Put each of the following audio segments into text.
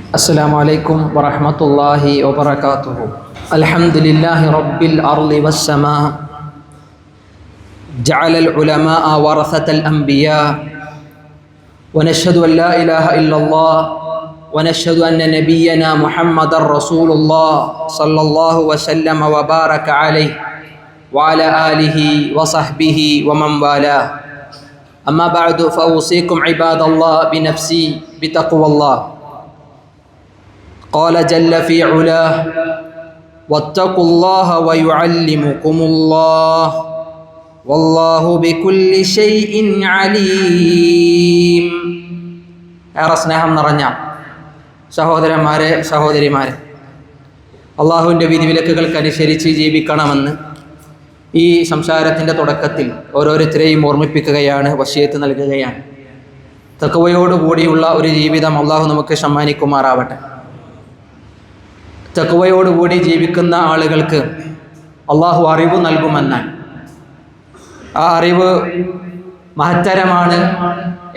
السلام عليكم ورحمة الله وبركاته. الحمد لله رب الأرض والسماء، جعل العلماء ورثة الأنبياء، ونشهد أن لا إله إلا الله، ونشهد أن نبينا محمد رسول الله صلى الله وسلم وبارك عليه وعلى آله وصحبه ومن والاه. أما بعد فأوصيكم عباد الله بنفسي بتقوى الله. قال جل في علاه: واتقوا الله ويعلمكم الله والله بكل شيء عليم. ഏറെ സ്നേഹം നിറഞ്ഞ സഹോദരന്മാരെ, സഹോദരിമാരെ, അള്ളാഹുവിൻ്റെ വിധിവിലക്കുകൾക്കനുസരിച്ച് ജീവിക്കണമെന്ന് ഈ സംസാരത്തിൻ്റെ തുടക്കത്തിൽ ഓരോരുത്തരെയും ഓർമ്മിപ്പിക്കുകയാണ്, വസിയത്ത് നൽകുകയാണ്. തഖ്വയോടുകൂടിയുള്ള ഒരു ജീവിതം അള്ളാഹു നമുക്ക് സമ്മാനിക്കുമാറാവട്ടെ. തഖ്വയോടുകൂടി ജീവിക്കുന്ന ആളുകൾക്ക് അള്ളാഹു അറിവ് നൽകുമെന്നാണ്. ആ അറിവ് മഹത്തരമാണ്,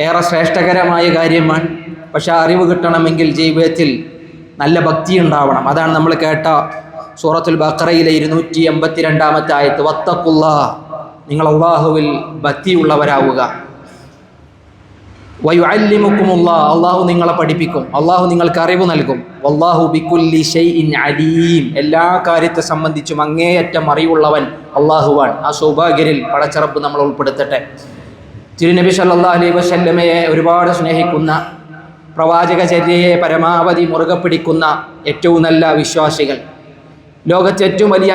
ഏറെ ശ്രേഷ്ഠകരമായ കാര്യമാണ്. പക്ഷെ അറിവ് കിട്ടണമെങ്കിൽ ജീവിതത്തിൽ നല്ല ഭക്തി ഉണ്ടാവണം. അതാണ് നമ്മൾ കേട്ട സൂറത്തുൽ ബഖറയിലെ 282 ആയത്ത്, വത്തഖുല്ലാഹ്, നിങ്ങൾ അള്ളാഹുവിൽ ഭക്തിയുള്ളവരാവുക. വയുഅല്ലിമുക്കുമുല്ലാഹ്, അള്ളാഹു നിങ്ങളെ പഠിപ്പിക്കും, അള്ളാഹു നിങ്ങൾക്ക് അറിവ് നൽകും. വല്ലാഹു ബികുല്ലി ഷൈഇൻ അലീം, എല്ലാ കാര്യത്തെ സംബന്ധിച്ചും അങ്ങേയറ്റം അറിവുള്ളവൻ അള്ളാഹുവാൻ. ആ സൗഭാഗ്യരിൽ പടച്ചറബ് നമ്മൾ ഉൾപ്പെടുത്തട്ടെ. തിരുനബി സല്ലല്ലാഹു അലൈഹി വസല്ലമയെ ഒരുപാട് സ്നേഹിക്കുന്ന, പ്രവാചകചര്യയെ പരമാവധി മുറുകെ പിടിക്കുന്ന ഏറ്റവും നല്ല വിശ്വാസികൾ, ലോകത്തെ ഏറ്റവും വലിയ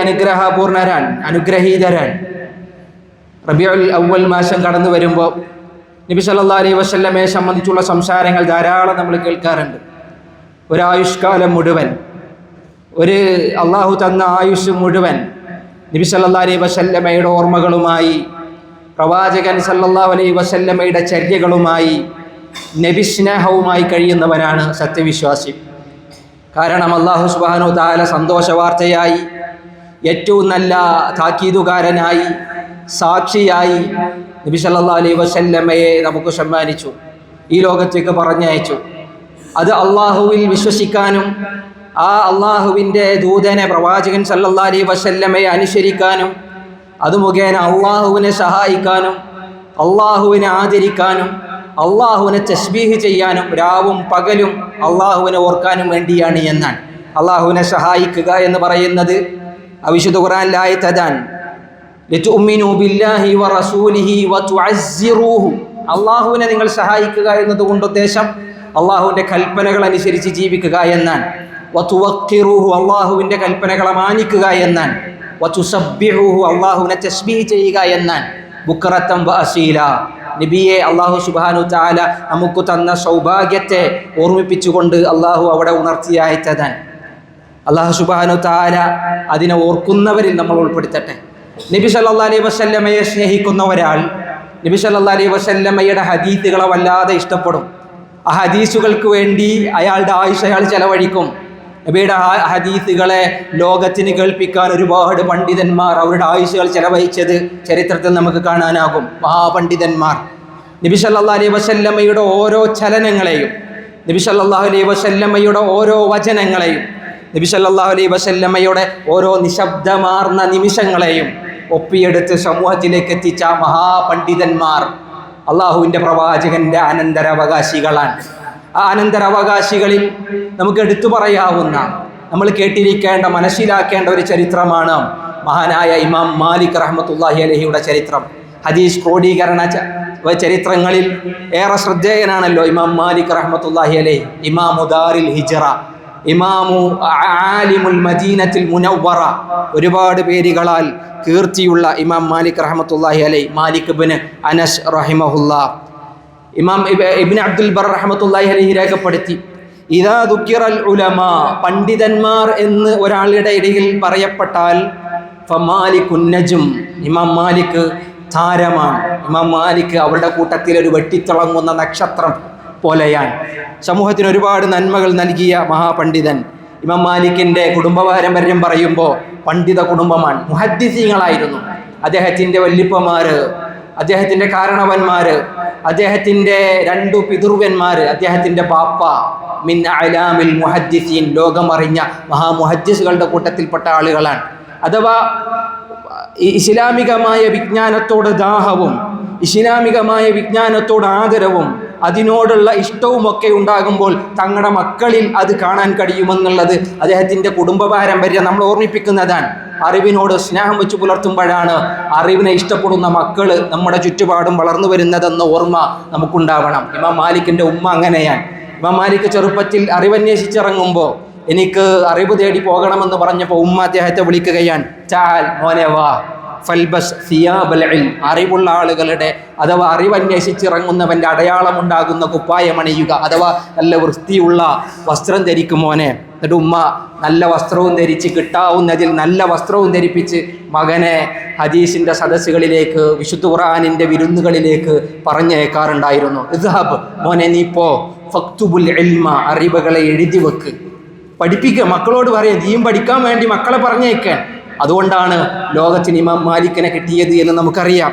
അനുഗ്രഹീതരാൻ. റബീഉൽ അവ്വൽ മാസം കടന്നു വരുമ്പോൾ നബി സല്ലല്ലാഹു അലൈഹി വസല്ലമയെ സംബന്ധിച്ചുള്ള സംസാരങ്ങൾ ധാരാളം നമ്മൾ കേൾക്കാറുണ്ട്. ഒരായുഷ്കാലം മുഴുവൻ, ഒരു അള്ളാഹു തന്ന ആയുഷ് മുഴുവൻ നബി സല്ലല്ലാഹു അലൈഹി വസല്ലമയുടെ ഓർമ്മകളുമായി, പ്രവാചകൻ സല്ലല്ലാഹു അലൈഹി വസല്ലമയുടെ ചര്യകളുമായി, നബി സ്നേഹവുമായി കഴിയുന്നവനാണ് സത്യവിശ്വാസി. കാരണം അല്ലാഹു സുബ്ഹാനഹു തആല സന്തോഷ വാർത്തയായി, ഏറ്റവും നല്ല താക്കീതുകാരനായി, സാക്ഷിയായി നബി സല്ലല്ലാഹു അലൈഹി വസല്ലമയെ നമുക്ക് സമ്മാനിച്ചു, ഈ ലോകത്തേക്ക് പറഞ്ഞയച്ചു. അത് അള്ളാഹുവിൽ വിശ്വസിക്കാനും, ആ അള്ളാഹുവിൻ്റെ ദൂതനെ പ്രവാചകൻ സല്ലല്ലാഹു അലൈഹി വസല്ലമയെ അനുസരിക്കാനും, അത് മുഖേന അള്ളാഹുവിനെ സഹായിക്കാനും, അള്ളാഹുവിനെ ആദരിക്കാനും, അള്ളാഹുവിനെ തസ്ബീഹ് ചെയ്യാനും, രാവും പകലും അള്ളാഹുവിനെ ഓർക്കാനും വേണ്ടിയാണ് എന്നാണ്. അള്ളാഹുവിനെ സഹായിക്കുക എന്ന് പറയുന്നത് വിശുദ്ധ ഖുർആനിലായി തദാൻ ലിതുഅ്മിനു ബില്ലാഹി വറസൂലിഹി വതുഅസ്സിറൂഹു, അള്ളാഹുവിനെ നിങ്ങൾ സഹായിക്കുക എന്നതുകൊണ്ട് ഉദ്ദേശം അള്ളാഹുവിൻ്റെ കൽപ്പനകൾ അനുസരിച്ച് ജീവിക്കുക എന്നാണ്. വതുവഖിറൂഹു, അള്ളാഹുവിൻ്റെ കൽപ്പനകളെ മാനിക്കുക എന്നാണ്. വതുസബ്ബിഹൂഹു, അള്ളാഹുവിനെ തസ്ബീഹ് ചെയ്യുക എന്നാണ്. ബുക്റത്തൻ വഅസീല, നബിയെ അള്ളാഹു സുബ്ഹാനഹു തആല നമുക്ക് തന്ന സൗഭാഗ്യത്തെ ഓർമ്മിപ്പിച്ചുകൊണ്ട് അള്ളാഹു അവിടെ ഉണർത്തിയായിത്തതാൻ. അള്ളാഹു സുബ്ഹാനഹു തആല അതിനെ ഓർക്കുന്നവരിൽ നമ്മൾ ഉൾപ്പെടുത്തട്ടെ. നബി സല്ലല്ലാഹു അലൈഹി വസല്ലമയെ സ്നേഹിക്കുന്ന ഒരാൾ നബി സല്ലല്ലാഹു അലൈഹി വസല്ലമയുടെ ഹദീസുകളെ വല്ലാതെ ഇഷ്ടപ്പെടും. ആ ഹദീസുകൾക്ക് വേണ്ടി അയാളുടെ ആയുസ്സ് അയാൾ ചെലവഴിക്കും. നബിയുടെ ഹദീസുകളെ ലോകത്തിന് കേൾപ്പിക്കാൻ ഒരുപാട് പണ്ഡിതന്മാർ അവരുടെ ആയുസ്സുകൾ ചെലവഴിച്ചത് ചരിത്രത്തിൽ നമുക്ക് കാണാനാകും. മഹാപണ്ഡിതന്മാർ നബി സല്ലല്ലാഹു അലൈഹി വസല്ലമയുടെ ഓരോ ചലനങ്ങളെയും, നബി സല്ലല്ലാഹു അലൈഹി വസല്ലമയുടെ ഓരോ വചനങ്ങളെയും, നബി സല്ലല്ലാഹു അലൈഹി വസല്ലമയുടെ ഓരോ നിശബ്ദമാർന്ന നിമിഷങ്ങളെയും ഒപ്പിയെടുത്ത് സമൂഹത്തിലേക്ക് എത്തിച്ച മഹാപണ്ഡിതന്മാർ അള്ളാഹുവിൻ്റെ പ്രവാചകൻ്റെ അനന്തരാവകാശികളാണ്. ആ അനന്തരാവകാശികളിൽ നമുക്ക് എടുത്തു പറയാവുന്ന, നമ്മൾ കേട്ടിരിക്കേണ്ട, മനസ്സിലാക്കേണ്ട ഒരു ചരിത്രമാണ് മഹാനായ ഇമാം മാലിക് റഹ്മത്തുള്ളാഹി അലൈഹിയുടെ ചരിത്രം. ഹദീസ് ക്രോഡീകരണ ചരിത്രങ്ങളിൽ ഏറെ ശ്രദ്ധേയനാണല്ലോ ഇമാം മാലിക് റഹ്മത്തുള്ളാഹി അലൈഹി. ഇമാമു ദാരിൽ ഹിജ്റ, ഇമാമു ആലിമുൽ മദീനത്തിൽ മുനവ്വറ, ഒരുപാട് പേരുകളാൽ കീർത്തിയുള്ള ഇമാം മാലിക് റഹ്മത്തുള്ളാഹി അലൈഹി. മാലിക് ഇബ്നു അനസ് റഹിമഹുല്ലാഹ്, ഇമാം ഇബ്നു അബ്ദുൽ ബർ റഹ്മത്തുള്ളാഹി അലൈഹി രേഖപ്പെടുത്തി, ഇദാ ദുക്കിറൽ ഉലമാ, പണ്ഡിതന്മാർ എന്ന് ഒരാളുടെ ഇടയിൽ പറയപ്പെട്ടാൽ ഫമാലികുൻ നജ്ം, ഇമാം മാലിക് താരമാണ്. ഇമാം മാലിക് അവരുടെ കൂട്ടത്തിൽ ഒരു വെട്ടിത്തിളങ്ങുന്ന നക്ഷത്രം പോലെയാണ്. സമൂഹത്തിന് ഒരുപാട് നന്മകൾ നൽകിയ മഹാപണ്ഡിതൻ. ഇമാം മാലിക്കിൻ്റെ കുടുംബ പാരമ്പര്യം പറയുമ്പോൾ പണ്ഡിത കുടുംബമാണ്, മുഹദ്ദിസീങ്ങളായിരുന്നു. അദ്ദേഹത്തിൻ്റെ വല്ലിപ്പമാർ, അദ്ദേഹത്തിൻ്റെ കാരണവന്മാർ അദ്ദേഹത്തിൻ്റെ 2 പിതൃവ്യന്മാർ, അദ്ദേഹത്തിൻ്റെ ബാപ്പ മിൻ അലാമിൽ മുഹദ്ദിസീൻ, ലോകമറിഞ്ഞ മഹാമുഹദ്ദിസുകളുടെ കൂട്ടത്തിൽപ്പെട്ട ആളുകളാണ്. അഥവാ ഇസ്ലാമികമായ വിജ്ഞാനത്തോട് ദാഹവും ഇസ്ലാമികമായ വിജ്ഞാനത്തോട് ആദരവും അതിനോടുള്ള ഇഷ്ടവുമൊക്കെ ഉണ്ടാകുമ്പോൾ തങ്ങളുടെ മക്കളിൽ അത് കാണാൻ കഴിയുമെന്നുള്ളത് അദ്ദേഹത്തിൻ്റെ കുടുംബ പാരമ്പര്യം നമ്മൾ ഓർമ്മിപ്പിക്കുന്നതാണ്. അറിവിനോട് സ്നേഹം വെച്ച് പുലർത്തുമ്പോഴാണ് അറിവിനെ ഇഷ്ടപ്പെടുന്ന മക്കൾ നമ്മുടെ ചുറ്റുപാടും വളർന്നു വരുന്നതെന്ന ഓർമ്മ നമുക്കുണ്ടാവണം. ഇമാം മാലിക്കിൻ്റെ ഉമ്മ അങ്ങനെയാണ്. ഇമാം മാലിക് ചെറുപ്പത്തിൽ അറിവന്വേഷിച്ചിറങ്ങുമ്പോൾ എനിക്ക് അറിവ് തേടി പോകണമെന്ന് പറഞ്ഞപ്പോൾ ഉമ്മ അദ്ദേഹത്തെ വിളിക്കുകയാണ്, ചാൽ മോനെ വാ, ഫൽബസ് സിയാബൽ ഇൽം, അറിവുള്ള ആളുകളുടെ അഥവാ അറിവന്വേഷിച്ചിറങ്ങുന്നവൻ്റെ അടയാളമുണ്ടാകുന്ന കുപ്പായമണിയുക, അഥവാ നല്ല വൃത്തിയുള്ള വസ്ത്രം ധരിക്കും മോനെ. എന്നിട്ട് ഉമ്മ നല്ല വസ്ത്രവും ധരിച്ച്, കിട്ടാവുന്നതിൽ നല്ല വസ്ത്രവും ധരിപ്പിച്ച് മകനെ ഹദീസിൻ്റെ സദസ്സുകളിലേക്ക്, വിശുദ്ധ ഖുർആനിൻ്റെ വിരുന്നുകളിലേക്ക് പറഞ്ഞയക്കാറുണ്ടായിരുന്നു. ഇദ്ഹബ് മോനെ, നീ പോ, ഫക്തുബുൽ ഇൽമ, അറിവുകളെ എഴുതി വെക്ക്, പഠിപ്പിക്കുക. മക്കളോട് പറയാം, നീയും പഠിക്കാൻ വേണ്ടി മക്കളെ പറഞ്ഞേക്കാൻ. അതുകൊണ്ടാണ് ലോകത്തിന് ഇമാം മാലിക്കിനെ കിട്ടിയത് എന്ന് നമുക്കറിയാം.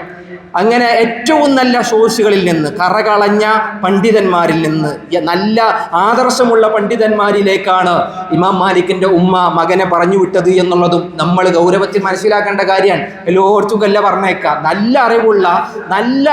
അങ്ങനെ ഏറ്റവും നല്ല സോഴ്സുകളിൽ നിന്ന്, കറകളഞ്ഞ പണ്ഡിതന്മാരിൽ നിന്ന്, നല്ല ആദർശമുള്ള പണ്ഡിതന്മാരിലേക്കാണ് ഇമാം മാലിക്കിൻ്റെ ഉമ്മ മകനെ പറഞ്ഞു വിട്ടത് എന്നുള്ളതും നമ്മൾ ഗൗരവത്തിൽ മനസ്സിലാക്കേണ്ട കാര്യമാണ്. എല്ലാവർക്കുമല്ല പറഞ്ഞേക്കാം, നല്ല അറിവുള്ള, നല്ല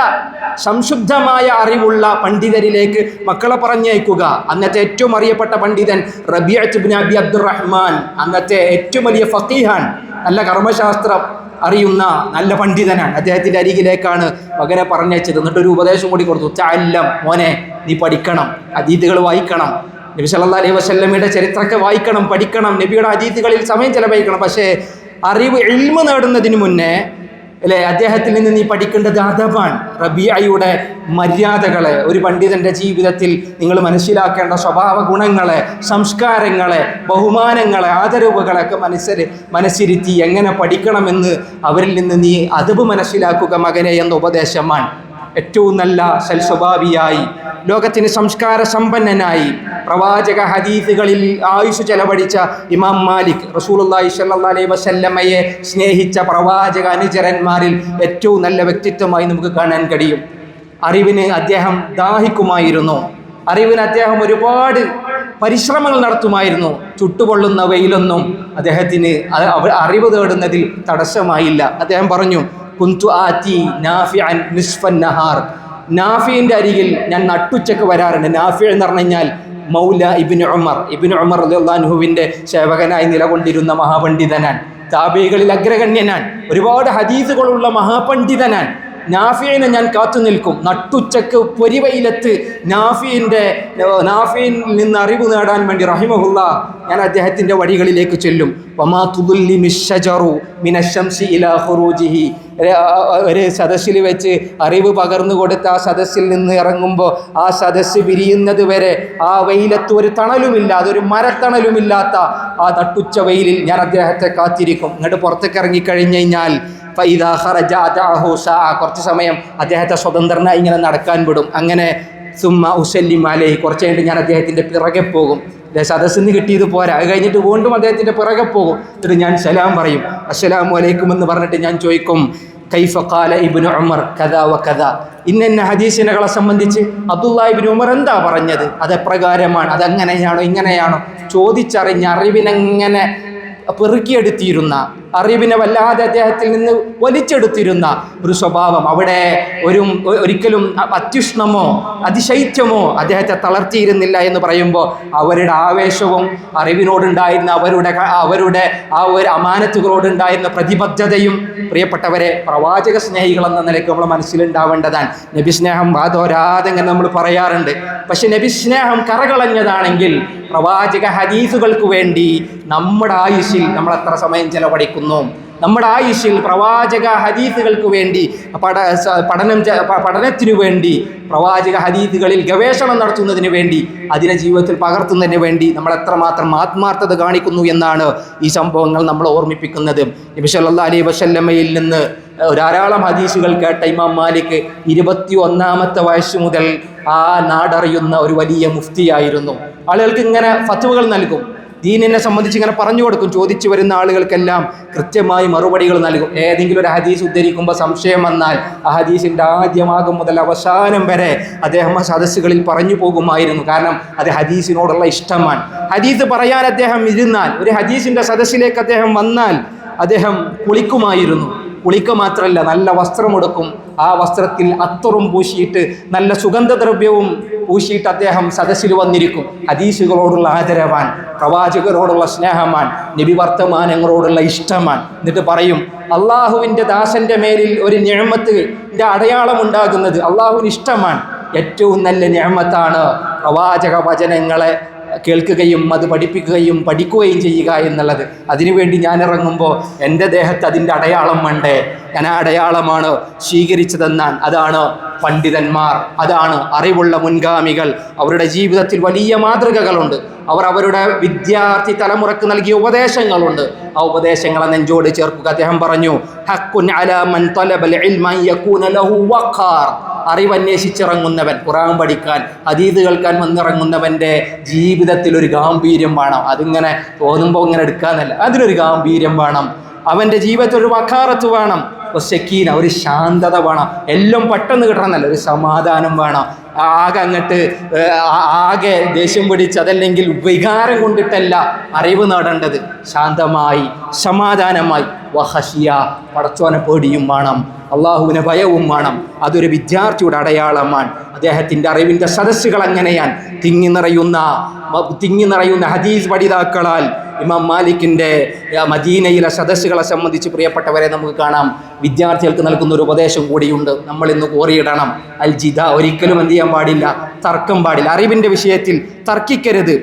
സംശുദ്ധമായ അറിവുള്ള പണ്ഡിതരിലേക്ക് മക്കളെ പറഞ്ഞയക്കുക. അന്നത്തെ ഏറ്റവും അറിയപ്പെട്ട പണ്ഡിതൻ റബീഅത്ത് ഇബ്നു അബി അബ്ദുറഹ്മാൻ, അന്നത്തെ ഏറ്റവും വലിയ ഫഖീഹാൻ, നല്ല കർമ്മശാസ്ത്രം അറിയുന്ന നല്ല പണ്ഡിതനാണ്. അദ്ദേഹത്തിൻ്റെ അരികിലേക്കാണ് മകനെ പറഞ്ഞയച്ചത്. എന്നിട്ടൊരു ഉപദേശം കൂടി കൊടുത്തു, തഅല്ലം, മോനെ നീ പഠിക്കണം, ഹദീസുകൾ വായിക്കണം, നബി സല്ലല്ലാഹു അലൈഹി വസല്ലമയുടെ ചരിത്രമൊക്കെ വായിക്കണം, പഠിക്കണം, നബിയുടെ ഹദീസുകളിൽ സമയം ചെലവഴിക്കണം. പക്ഷേ അറിവ് ഇൽമ് നേടുന്നതിന് മുന്നേ അല്ലേ അദ്ദേഹത്തിൽ നിന്ന് നീ പഠിക്കേണ്ടത് അദബാണ്. റബീഅയുടെ മര്യാദകളെ, ഒരു പണ്ഡിതൻ്റെ ജീവിതത്തിൽ നിങ്ങൾ മനസ്സിലാക്കേണ്ട സ്വഭാവ ഗുണങ്ങളെ, സംസ്കാരങ്ങളെ, ബഹുമാനങ്ങളെ, ആദരവുകളൊക്കെ മനസ്സിരുത്തി എങ്ങനെ പഠിക്കണമെന്ന് അവരിൽ നിന്ന് നീ അദബ് മനസ്സിലാക്കുക മകനെ എന്ന ഉപദേശമാണ്. ഏറ്റവും നല്ല സൽസ്വഭാവിയായി, ലോകത്തിന് സംസ്കാര സമ്പന്നനായി, പ്രവാചക ഹദീസുകളിൽ ആയുസ് ചെലവഴിച്ച ഇമാം മാലിക്, റസൂലുള്ളാഹി സ്വല്ലല്ലാഹു അലൈഹി വസല്ലമയെ സ്നേഹിച്ച പ്രവാചക അനുചരന്മാരിൽ ഏറ്റവും നല്ല വ്യക്തിത്വമായി നമുക്ക് കാണാൻ കഴിയും. അറിവിന് അദ്ദേഹം ദാഹിക്കുമായിരുന്നു. അറിവിന് അദ്ദേഹം ഒരുപാട് പരിശ്രമങ്ങൾ നടത്തുമായിരുന്നു. ചുട്ടുപൊള്ളുന്ന വെയിലൊന്നും അദ്ദേഹത്തിന് അറിവ് തേടുന്നതിൽ തടസ്സമായില്ല. അദ്ദേഹം പറഞ്ഞു, കുന്തു ആറ്റി നാഫിഅൻ നിസ്ഫൻ നഹാർ, നാഫിൻ്റെ അരികിൽ ഞാൻ നട്ടുച്ചക്ക് വരാറുണ്ട്. നാഫി എന്ന് പറഞ്ഞു കഴിഞ്ഞാൽ മൗല ഇബ്നു ഉമർ റളിയല്ലാഹു അൻഹുവിൻ്റെ സേവകനായി നിലകൊണ്ടിരുന്ന മഹാപണ്ഡിതനാണ്. താബിഈകളിൽ അഗ്രഗണ്യനാണ്. ഒരുപാട് ഹദീസുകളുള്ള മഹാപണ്ഡിതനാണ്. നാഫിയിനെ ഞാൻ കാത്തു നിൽക്കും. നട്ടുച്ചക്ക് പൊരിവയിലത്ത് നാഫിയിൽ നിന്ന് അറിവ് നേടാൻ വേണ്ടി റഹിമഹുല്ലാ ഞാൻ അദ്ദേഹത്തിൻ്റെ വഴികളിലേക്ക് ചെല്ലും. വമാ തുദുല്ലിമി ശജറു മിനശംസി ഇലാ ഖുറൂജിഹി, ഒരു സദസ്സിൽ വെച്ച് അറിവ് പകർന്നു കൊടുത്ത ആ സദസ്സിൽ നിന്ന് ഇറങ്ങുമ്പോൾ ആ സദസ്സ് പിരിയുന്നത് വരെ ആ വെയിലത്ത് ഒരു തണലുമില്ലാതെ, ഒരു മരത്തണലുമില്ലാത്ത ആ നട്ടുച്ച വെയിലിൽ ഞാൻ അദ്ദേഹത്തെ കാത്തിരിക്കും. ഇങ്ങോട്ട് പുറത്തേക്ക് ഇറങ്ങിക്കഴിഞ്ഞ് കഴിഞ്ഞാൽ കുറച്ച് സമയം അദ്ദേഹത്തെ സ്വതന്ത്രനായി ഇങ്ങനെ നടക്കാൻ വിടും. അങ്ങനെ സുമ്മ ഉസല്ലിം അലൈഹി, കുറച്ച് കഴിഞ്ഞിട്ട് ഞാൻ അദ്ദേഹത്തിൻ്റെ പിറകെ പോകും. സദസ്സിൽ നിന്ന് കിട്ടിയത് പോരാ, അത് കഴിഞ്ഞിട്ട് വീണ്ടും അദ്ദേഹത്തിൻ്റെ പിറകെ പോകും. എന്നിട്ട് ഞാൻ സലാം പറയും, അസ്സലാമു അലൈക്കും എന്ന് പറഞ്ഞിട്ട് ഞാൻ ചോദിക്കും, കൈഫ ഖാല ഇബ്നു ഉമർ കദാ വ കദാ, ഇന്ന ഹദീസിനകളെ സംബന്ധിച്ച് അബ്ദുല്ലാഹി ഇബ്നു ഉമർ എന്താ പറഞ്ഞത്, അതെപ്രകാരമാണ്, അതെങ്ങനെയാണോ ഇങ്ങനെയാണോ ചോദിച്ചറിഞ്ഞ് അറിവിനെങ്ങനെ പെറുക്കിയെടുത്തിരുന്ന, അറിവിനെ വല്ലാതെ അദ്ദേഹത്തിൽ നിന്ന് വലിച്ചെടുത്തിരുന്ന ഒരു സ്വഭാവം, അവിടെ ഒരിക്കലും അത്യുഷ്ണമോ അതിശൈത്യമോ അദ്ദേഹത്തെ തളർത്തിയിരുന്നില്ല എന്ന് പറയുമ്പോൾ അവരുടെ ആവേശവും അറിവിനോടുണ്ടായിരുന്ന അവരുടെ ആ ഒരു അമാനത്തുകളോടുണ്ടായിരുന്ന പ്രതിബദ്ധതയും പ്രിയപ്പെട്ടവരെ പ്രവാചക സ്നേഹികൾ എന്ന നിലയ്ക്ക് നമ്മൾ മനസ്സിലുണ്ടാവേണ്ടതാണ്. നബി സ്നേഹം വാദോരാതെങ്ങനെ നമ്മൾ പറയാറുണ്ട്. പക്ഷെ നബി സ്നേഹം കറകളഞ്ഞതാണെങ്കിൽ പ്രവാചക ഹദീസുകൾക്ക് വേണ്ടി നമ്മുടെ ആയുസ്സിൽ നമ്മൾ എത്ര സമയം ചെലവഴിക്കുന്നു, നമ്മുടെ ആയുസ്സിൽ പ്രവാചക ഹദീസുകൾക്ക് വേണ്ടി പഠനത്തിനു വേണ്ടി, പ്രവാചക ഹദീസുകളിൽ ഗവേഷണം നടത്തുന്നതിന് വേണ്ടി, അതിനെ ജീവിതത്തിൽ പകർത്തുന്നതിന് വേണ്ടി നമ്മൾ എത്രമാത്രം ആത്മാർത്ഥത കാണിക്കുന്നു എന്നാണ് ഈ സംഭവങ്ങൾ നമ്മൾ ഓർമ്മിപ്പിക്കുന്നത്. നബി സല്ലല്ലാഹു അലൈഹി വസല്ലമയിൽ നിന്ന് ധാരാളം ഹദീസുകൾ കേട്ട ഇമാം മാലിക് 21-ാമത്തെ വയസ്സ് മുതൽ ആ നാടറിയുന്ന ഒരു വലിയ മുഫ്തിയായിരുന്നു. ആളുകൾക്ക് ഇങ്ങനെ ഫത്വകൾ നൽകും. ദീനിനെ സംബന്ധിച്ച് ഇങ്ങനെ പറഞ്ഞു കൊടുക്കും. ചോദിച്ചു വരുന്ന ആളുകൾക്കെല്ലാം കൃത്യമായി മറുപടികൾ നൽകും. ഏതെങ്കിലും ഒരു ഹദീസ് ഉദ്ധരിക്കുമ്പോൾ സംശയം വന്നാൽ ആ ഹദീസിൻ്റെ ആദ്യമാകും മുതൽ അവസാനം വരെ അദ്ദേഹം ആ സദസ്സുകളിൽ പറഞ്ഞു പോകുമായിരുന്നു. കാരണം അത് ഹദീസിനോടുള്ള ഇഷ്ടമാണ്. ഹദീസ് പറയാൻ അദ്ദേഹം ഇരുന്നാൽ, ഒരു ഹദീസിൻ്റെ സദസ്സിലേക്ക് അദ്ദേഹം വന്നാൽ അദ്ദേഹം കുളിക്കുമായിരുന്നു. കുളിക്കുക മാത്രമല്ല, നല്ല വസ്ത്രമെടുക്കും. ആ വസ്ത്രത്തിൽ അത്തറും പൂശിയിട്ട് നല്ല സുഗന്ധദ്രവ്യവും പൂശിയിട്ട് അദ്ദേഹം സദസ്സിൽ വന്നിരിക്കും. ഹദീസുകളോടുള്ള ആദരവാൻ, പ്രവാചകരോടുള്ള സ്നേഹമാൻ, നബി വർത്തമാനങ്ങളോടുള്ള ഇഷ്ടമാൻ. എന്നിട്ട് പറയും, അള്ളാഹുവിൻ്റെ ദാസൻ്റെ മേലിൽ ഒരു നിഅമത്തിന്റെ അടയാളം ഉണ്ടാകുന്നത് അള്ളാഹുവിന് ഇഷ്ടമാണ്. ഏറ്റവും നല്ല നിഅമത്താണ് പ്രവാചക വചനങ്ങളെ കേൾക്കുകയും അത് പഠിക്കുകയും ചെയ്യുക എന്നുള്ളത്. അതിനുവേണ്ടി ഞാൻ ഇറങ്ങുമ്പോൾ എൻ്റെ ദേഹത്ത് അതിൻ്റെ അടയാളം വേണ്ടേ? ഞാൻ ആ അടയാളമാണ് സ്വീകരിച്ചതെന്നാണ്. അതാണ് പണ്ഡിതന്മാർ, അതാണ് അറിവുള്ള മുൻഗാമികൾ. അവരുടെ ജീവിതത്തിൽ വലിയ മാതൃകകളുണ്ട്. അവർ അവരുടെ വിദ്യാർത്ഥി തലമുറക്ക് നൽകിയ ഉപദേശങ്ങളുണ്ട്. ആ ഉപദേശങ്ങളെ നെഞ്ചോട് ചേർക്കുക. അദ്ദേഹം പറഞ്ഞു, ഹഖ്കുൻ അലാ മൻ തലബൽ ഇൽമ യകൂന ലഹു വഖാർ. അറിവന്വേഷിച്ചിറങ്ങുന്നവൻ, ഖുർആൻ പഠിക്കാൻ, ഹദീസ് കേൾക്കാൻ വന്നിറങ്ങുന്നവൻ്റെ ജീവിതത്തിൽ ഒരു ഗാംഭീര്യം വേണം. അതിങ്ങനെ തോന്നുമ്പോൾ ഇങ്ങനെ എടുക്കാന്നല്ല, അതിനൊരു ഗാംഭീര്യം വേണം. അവൻ്റെ ജീവിതത്തിൽ ഒരു വഖാറത്ത് വേണം, സെക്കീന, ഒരു ശാന്തത വേണം. എല്ലാം പെട്ടെന്ന് കിട്ടണമെന്നല്ല, ഒരു സമാധാനം വേണം. ആകെ ദേഷ്യം പിടിച്ച് അതല്ലെങ്കിൽ വികാരം കൊണ്ടിട്ടല്ല അറിവ് നേടേണ്ടത്. ശാന്തമായി സമാധാനമായി, വഹശിയ, പടച്ചോനെ പേടിയും വേണം, അള്ളാഹുവിനെ ഭയവും വേണം. അതൊരു വിദ്യാർത്ഥിയുടെ അടയാളമാണ്. അദ്ദേഹത്തിൻ്റെ അറിവിൻ്റെ സദസ്സുകൾ അങ്ങനെയാണ്. തിങ്ങി നിറയുന്ന ഹദീസ് പഠിതാക്കളാൽ. ഇമാം മാലിക്കിൻ്റെ മദീനയിലെ സദസ്സുകളെ സംബന്ധിച്ച് പ്രിയപ്പെട്ടവരെ നമുക്ക് കാണാം, വിദ്യാർത്ഥികൾക്ക് നൽകുന്ന ഒരു ഉപദേശം കൂടിയുണ്ട്. നമ്മൾ ഇന്ന് കോറിയിടണം. അൽ ജിദ, ഒരിക്കലും എന്ത് ചെയ്യാൻ പാടില്ല, തർക്കം പാടില്ല. അറിവിൻ്റെ വിഷയത്തിൽ തർക്കിക്കരുത്.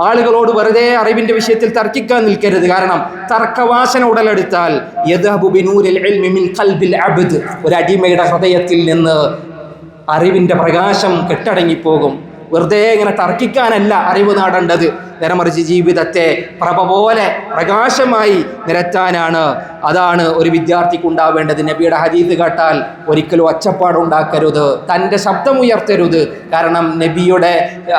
ആളുകളോട് വെറുതെ അറിവിൻ്റെ വിഷയത്തിൽ തർക്കിക്കാൻ നിൽക്കരുത്. കാരണം തർക്കവാസന ഉടലെടുത്താൽ യദ്ഹബു ബിനൂരിൽ ഇൽമി മിൻ ഖൽബിൽ അബ്ദ്, ഒരു അടിമയുടെ ഹൃദയത്തിൽ നിന്ന് അറിവിൻ്റെ പ്രകാശം കെട്ടടങ്ങിപ്പോകും. വെറുതെ ഇങ്ങനെ തർക്കിക്കാനല്ല അറിവ് നേടേണ്ടത്, നേരെമറിച്ച് ജീവിതത്തെ പ്രഭ പോലെ പ്രകാശമായി നിരത്താനാണ്. അതാണ് ഒരു വിദ്യാർത്ഥിക്ക് ഉണ്ടാവേണ്ടത്. നബിയുടെ ഹദീസ് കേട്ടാൽ ഒരിക്കലും ഒച്ചപ്പാടുണ്ടാക്കരുത്, തൻ്റെ ശബ്ദമുയർത്തരുത്. കാരണം നബിയുടെ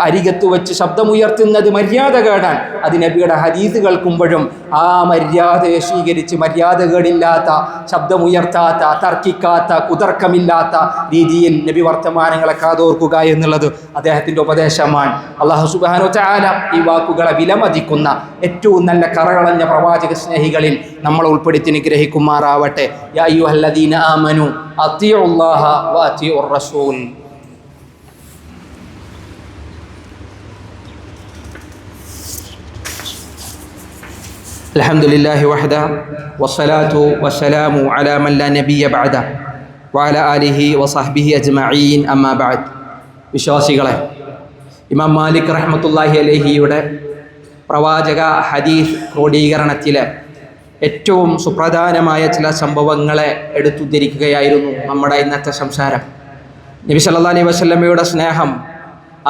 അരികത്ത് വെച്ച് ശബ്ദമുയർത്തുന്നത് മര്യാദ കേടാൻ. അത് നബിയുടെ ഹദീസ് കേൾക്കുമ്പോഴും ആ മര്യാദയെ സ്വീകരിച്ച് മര്യാദകേടില്ലാത്ത, ശബ്ദമുയർത്താത്ത, തർക്കിക്കാത്ത, കുതർക്കമില്ലാത്ത രീതിയിൽ നബി വർത്തമാനങ്ങളെ കാതോർക്കുക എന്നുള്ളത് അദ്ദേഹത്തിൻ്റെ ഉപദേശമാണ്. അല്ലാഹു സുബ്ഹാനഹു വ തആല ഈ വാക്കുകളെ വിലമതിക്കുന്ന ഏറ്റവും നല്ല കറകളഞ്ഞ പ്രവാചക സ്നേഹികളിൽ നമ്മൾ ഉൾപ്പെടുത്തി അനുഗ്രഹിക്കുമാറാവട്ടെ. യാ അയ്യുഹല്ലദീന ആമനു അത്തിഉല്ലാഹ വ അത്തിഉർ റസൂൽ. അൽഹംദുലില്ലാഹി വഹദ വസ്സലാത്തു വസ്സലാമു അലാ മൻ ലാ നബിയ ബഅദ വഅലാ ആലിഹി വസഹ്ബിഹി അജ്മഈൻ. അമ്മാ ബഅദ്. വിശ്വാസികളെ, ഇമാം മാലിക് റഹ്മത്തുള്ളാഹി അലൈഹിയുടെ പ്രവാചക ഹദീസ് ക്രോഡീകരണത്തിലെ ഏറ്റവും സുപ്രധാനമായ ചില സംഭവങ്ങളെ എടുത്തുദ്ധരിക്കുകയായിരുന്നു നമ്മുടെ ഇന്നത്തെ സംസാരം. നബി സല്ലല്ലാഹു അലൈഹി വസല്ലമയുടെ സ്നേഹം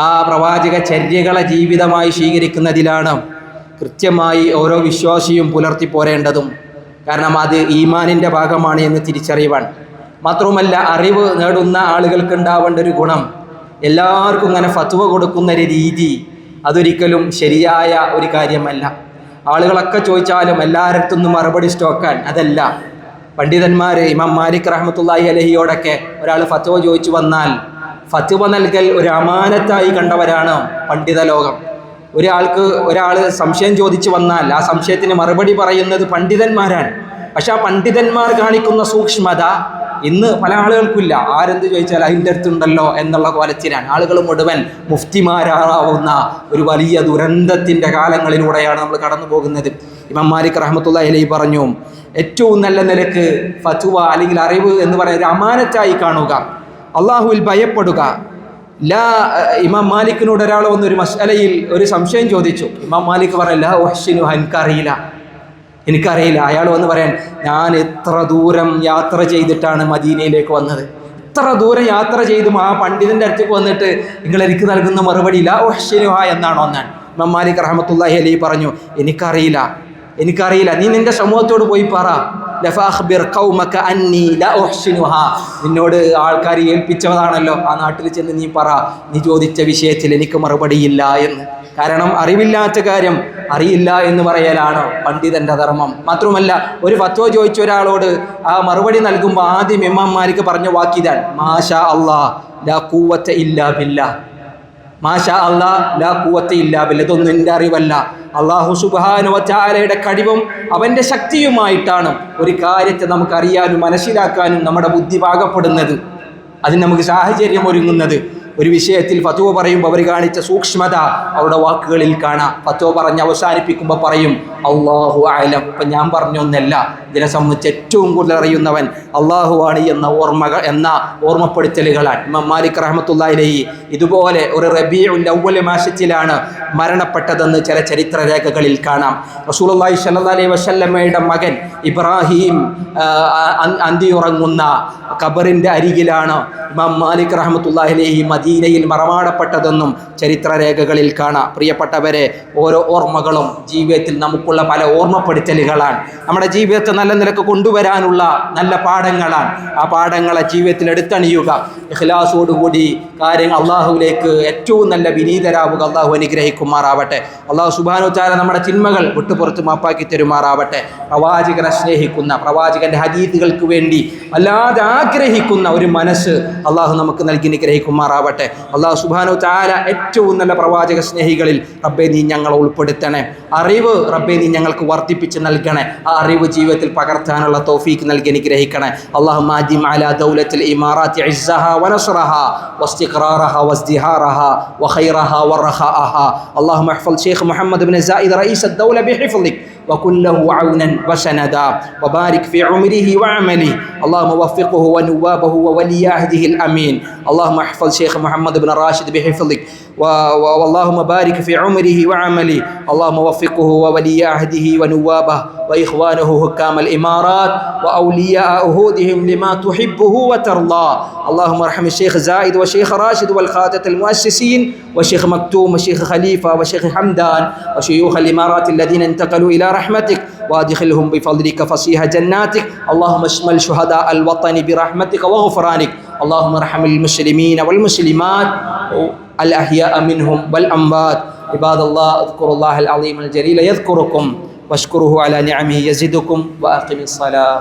ആ പ്രവാചക ചര്യകളെ ജീവിതമായി സ്വീകരിക്കുന്നതിലാണ് കൃത്യമായി ഓരോ വിശ്വാസിയും പുലർത്തി പോരേണ്ടതും. കാരണം അത് ഈമാനിൻ്റെ ഭാഗമാണ് എന്ന് തിരിച്ചറിവാൻ. മാത്രവുമല്ല, അറിവ് നേടുന്ന ആളുകൾക്ക് ഉണ്ടാവേണ്ട ഒരു ഗുണം, എല്ലാവർക്കും ഇങ്ങനെ ഫത്വ കൊടുക്കുന്ന ഒരു രീതി അതൊരിക്കലും ശരിയായ ഒരു കാര്യമല്ല. ആളുകളൊക്കെ ചോദിച്ചാലും എല്ലാവരടുത്തൊന്നും മറുപടി സ്റ്റോക്കാൻ അതല്ല. പണ്ഡിതന്മാർ ഇമാം മാലിക് റഹ്മത്തുള്ളാഹി അലൈഹിയോടൊക്കെ ഒരാൾ ഫത്വ ചോദിച്ചു വന്നാൽ ഫത്വ നൽകൽ ഒരു അമാനത്തായി കണ്ടവരാണ് പണ്ഡിത ലോകം. ഒരാൾ സംശയം ചോദിച്ചു വന്നാൽ ആ സംശയത്തിന് മറുപടി പറയുന്നത് പണ്ഡിതന്മാരാണ്. പക്ഷെ ആ പണ്ഡിതന്മാർ കാണിക്കുന്ന സൂക്ഷ്മത ഇന്ന് പല ആളുകൾക്കില്ല. ആരെന്ത് ചോദിച്ചാൽ അതിൻ്റെ അടുത്തുണ്ടല്ലോ എന്നുള്ള കോലത്തിലാണ് ആളുകൾ മുഴുവൻ മുഫ്തിമാരാവുന്ന ഒരു വലിയ ദുരന്തത്തിൻ്റെ കാലങ്ങളിലൂടെയാണ് നമ്മൾ കടന്നു പോകുന്നത്. ഇമാം മാലിക് റഹ്മത്തുള്ളാഹി അലൈഹി പറഞ്ഞു, ഏറ്റവും നല്ല നിലക്ക് ഫത്വ അല്ലെങ്കിൽ അറിവ് എന്ന് പറയുന്ന ഒരു അമാനത്തായി കാണുക, അള്ളാഹുവിൽ ഭയപ്പെടുക. ഇമാം മാലിക്കിനോട് ഒരാൾ വന്ന് ഒരു മസ്അലയിൽ ഒരു സംശയം ചോദിച്ചു. ഇമാം മാലിക് പറയില്ല, ഉഹ്സിനുഹ, എനിക്കറിയില്ല. അയാൾ വന്ന് പറയാൻ, ഞാൻ എത്ര ദൂരം യാത്ര ചെയ്തിട്ടാണ് മദീനയിലേക്ക് വന്നത്, ഇത്ര ദൂരം യാത്ര ചെയ്തും ആ പണ്ഡിതൻ്റെ അടുത്തേക്ക് വന്നിട്ട് നിങ്ങൾ എനിക്ക് നൽകുന്ന മറുപടി ലാ ഉഹ്സിനുഹ എന്നാണോ എന്നാണ്. ഇമാം മാലിക് റഹ്മത്തുള്ളാഹി അലൈഹി പറഞ്ഞു, എനിക്കറിയില്ല. നീ നിന്റെ സമൂഹത്തോട് പോയി പറ, ലഫാഖ്ബിർ ഖൗമക അന്നി ലാ ഉഹ്സിനുഹ, നിന്നോട് ആൾക്കാർ ഏൽപ്പിച്ചതാണല്ലോ, ആ നാട്ടിൽ ചെന്ന് നീ പറ, നീ ചോദിച്ച വിഷയത്തിൽ എനിക്ക് മറുപടിയില്ല എന്ന്. കാരണം അറിവില്ലാത്ത കാര്യം അറിയില്ല എന്ന് പറയലാണ് പണ്ഡിതന്റെ ധർമ്മം. മാത്രമല്ല, ഒരു ഫത്വ ചോദിച്ച ഒരാളോട് ആ മറുപടി നൽകുമ്പോൾ ആദ്യം ഇമാം മാലിക് പറഞ്ഞ വാക്കിതാണ് മാഷാ അല്ലാഹ് ലാ ഖുവത ഇല്ലാ ബില്ലാഹ്. മാഷാ അല്ലാഹ് ലാ ഖുവത ഇല്ലാ ബില്ലാഹ്. ഇതൊന്നും എൻ്റെ അറിവല്ല, അല്ലാഹു സുബ്ഹാനഹു വ തആലയുടെ കഴിവും അവൻ്റെ ശക്തിയുമായിട്ടാണ് ഒരു കാര്യത്തെ നമുക്ക് അറിയാനും മനസ്സിലാക്കാനും നമ്മുടെ ബുദ്ധി പാകപ്പെടുന്നത്, അതിന് നമുക്ക് സാഹചര്യം ഒരുങ്ങുന്നത്. ഒരു വിഷയത്തിൽ ഫത്വ പറയുമ്പോൾ അവർ കാണിച്ച സൂക്ഷ്മത അവരുടെ വാക്കുകളിൽ കാണാം. ഫത്വ പറഞ്ഞ് അവസാനിപ്പിക്കുമ്പോൾ പറയും അല്ലാഹു അഅലം. ഇപ്പം ഞാൻ പറഞ്ഞൊന്നല്ല, ഇതിനെ സംബന്ധിച്ച് ഏറ്റവും കൂടുതൽ അറിയുന്നവൻ അള്ളാഹുവാണ് എന്ന ഓർമ്മപ്പെടുത്തലുകളാണ്. ഇമാം മാലിക് റഹ്മത്തുള്ളാഹി അലൈഹി ഇതുപോലെ ഒരു റബീഉൽ അവ്വൽ മാസത്തിലാണ് മരണപ്പെട്ടതെന്ന് ചില ചരിത്രരേഖകളിൽ കാണാം. റസൂലുള്ളാഹി സ്വല്ലല്ലാഹി അലൈഹി വസല്ലമയുടെ മകൻ ഇബ്രാഹിം അന്തിയുറങ്ങുന്ന ഖബറിൻ്റെ അരികിലാണ് ഇമാം മാലിക് റഹ്മത്തുള്ളാഹി അലൈഹി മദീനയിൽ മറമാടപ്പെട്ടതെന്നും ചരിത്രരേഖകളിൽ കാണാം. പ്രിയപ്പെട്ടവരെ, ഓരോ ഓർമ്മകളും ജീവിതത്തിൽ നമുക്കുള്ള പല ഓർമ്മപ്പെടുത്തലുകളാണ്. നമ്മുടെ ജീവിതത്തെ നല്ല നിലക്ക് കൊണ്ടുവരാനുള്ള നല്ല പാഠങ്ങളാണ്. ആ പാഠങ്ങളെ ജീവിതത്തിൽ എടുത്തണിയുക. ഇഖ്ലാസോടുകൂടി കാര്യങ്ങൾ അള്ളാഹുവിലേക്ക് ഏറ്റവും നല്ല വിനീതരാവുക. അള്ളാഹു അനുഗ്രഹിക്കുമാറാവട്ടെ. അള്ളാഹു സുബ്ഹാനഹു വ തആല നമ്മുടെ തിന്മകൾ വിട്ടുപുറത്ത് മാപ്പാക്കി തരുമാറാവട്ടെ. പ്രവാചകനെ സ്നേഹിക്കുന്ന, പ്രവാചകന്റെ ഹദീസുകൾക്ക് വേണ്ടി അല്ലാതെ ആഗ്രഹിക്കുന്ന ഒരു മനസ്സ് അള്ളാഹു നമുക്ക് നൽകി അനുഗ്രഹിക്കുമാറാവട്ടെ. അള്ളാഹു സുബ്ഹാനഹു വ തആല ഏറ്റവും നല്ല പ്രവാചക സ്നേഹികളിൽ റബ്ബേ നീ ഞങ്ങളെ ഉൾപ്പെടുത്തണേ. അറിവ് റബ്ബേ നീ ഞങ്ങൾക്ക് വർദ്ധിപ്പിച്ച് നൽകണേ. ആ അറിവ് ജീവിതത്തിൽ പകർത്താനുള്ള തൗഫീഖ് നൽകി അനുഗ്രഹിക്കണേ. അല്ലാഹുമ്മ അദിം അലാ ദൗലത്തിൽ ഇമാറാത്തി ഇസ്സഹാ വനസ്റഹാ واستقرارها وازدهارها وخيرها ورخاءها. اللهم احفظ شيخ محمد بن زايد رئيس الدولة بحفظك وكن له عونا وسندا وبارك في عمره وعمله. اللهم وفقه ونوابه وولي عهده الأمين. اللهم احفظ شيخ محمد بن راشد بحفظك واللهم بارك في عمره وعمله. اللهم وفقه وولي عهده ونوابه وإخوانه حكام الإمارات وأولياء عهودهم لما تحبه وترضى. اللهم ارحم الشيخ زايد وشيخ راشد والخادة المؤسسين وشيخ مكتوم وشيخ خليفة وشيخ حمدان وشيوخ الإمارات الذين انتقلوا إلى رحمتك وادخلهم بفضلك فصيح جناتك. اللهم اشمل شهداء الوطن برحمتك وغفرانك. اللهم ارحم المسلمين والمسلمات الأحياء منهم والأموات. عباد الله اذكروا الله العظيم الجليل يذكركم واشكروه على نعمه يزدكم وأقم الصلاة.